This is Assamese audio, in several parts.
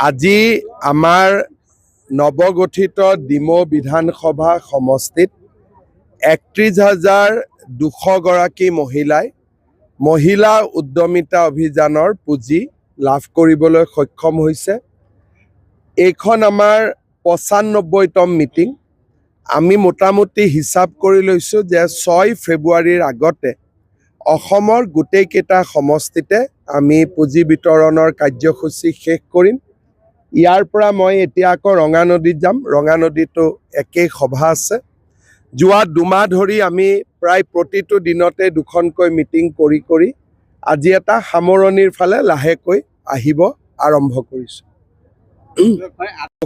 আজি আমাৰ নৱগঠিত ডিমৌ বিধানসভা সমষ্টিত ৩১,২০০ গৰাকী মহিলাই মহিলা উদ্যমিতা অভিযানৰ পুঁজি লাভ কৰিবলৈ সক্ষম হৈছে। এইখন আমাৰ ৯৫তম মিটিং। আমি মোটামুটি হিচাপ কৰি লৈছোঁ যে ৬ ফেব্ৰুৱাৰীৰ আগতে অসমৰ গোটেইকেইটা সমষ্টিতে আমি পুঁজি বিতৰণৰ কাৰ্যসূচী শেষ কৰিম। ইয়াৰ পৰা মই এতিয়া আকৌ ৰঙানদীত যাম। ৰঙানদীতো একেই সভা আছে। যোৱা ২ মাহ ধৰি আমি প্ৰায় প্ৰতিটো দিনতে দুখনকৈ মিটিং কৰি আজি এটা সামৰণিৰ ফালে লাহেকৈ আহিব আৰম্ভ কৰিছোঁ।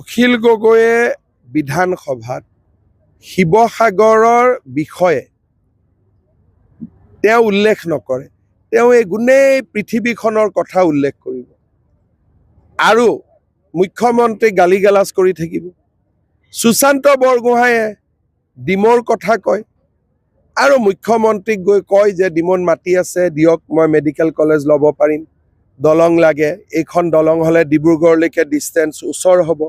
অখিল গগৈয়ে বিধানসভাত শিৱসাগৰৰ বিষয়ে তেওঁ উল্লেখ নকৰে। তেওঁ এই গোটেই পৃথিৱীখনৰ কথা উল্লেখ কৰিব আৰু মুখ্যমন্ত্ৰী গালি গালাজ কৰি থাকিব। সুশান্ত বৰগোহাঁয়ে ডিমৌৰ কথা কয় আৰু মুখ্যমন্ত্ৰীক গৈ কয় যে ডিমৌত মাটি আছে, দিয়ক, মই মেডিকেল কলেজ ল'ব পাৰিম, দলং লাগে, এইখন দলং হ'লে ডিব্ৰুগড়লৈকে ডিষ্টেঞ্চ ওচৰ হ'ব।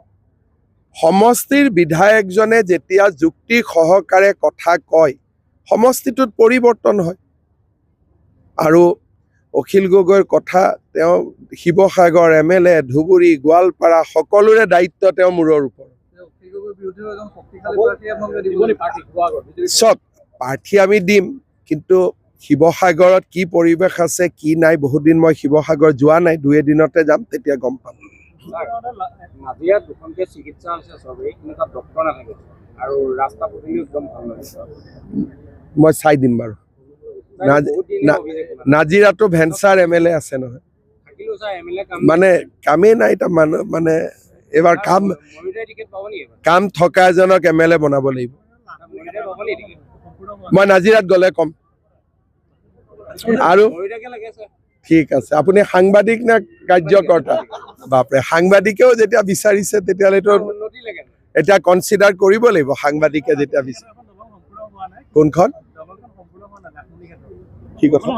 সমষ্টিৰ বিধায়কজনে যেতিয়া যুক্তি সহকাৰে কথা কয়, সমষ্টিটোত পৰিৱৰ্তন হয়। আৰু অখিল গগৈৰ কথা, তেওঁ শিৱসাগৰ MLA, ধুবুৰী, গোৱালপাৰা সকলোৰে দায়িত্ব তেওঁ মূৰৰ ওপৰত। চব প্ৰাৰ্থী আমি দিম, কিন্তু শিৱসাগৰত কি পৰিৱেশ আছে কি নাই, বহুদিন মই শিৱসাগৰ যোৱা নাই, ২ এদিনতে যাম, তেতিয়া গম পাম। মই চাই দিম বাৰু। নাজিৰাটো ভেঞ্চাৰ MLA আছে নহয়, মানে কামেই নাই এটা মানুহ, মানে এইবাৰ কাম থকা এজনক MLA বনাব লাগিব। মই নাজিৰাত গ'লে ক'ম। আৰু ঠিক আছে, আপুনি সাংবাদিক নে কাৰ্যকৰ্তা? বাপৰে, সাংবাদিকেও যেতিয়া বিচাৰিছে তেতিয়াহ'লেতো এতিয়া কনচিডাৰ কৰিব লাগিব। সাংবাদিকে যেতিয়া বিচাৰে, কোনখন কি কথা?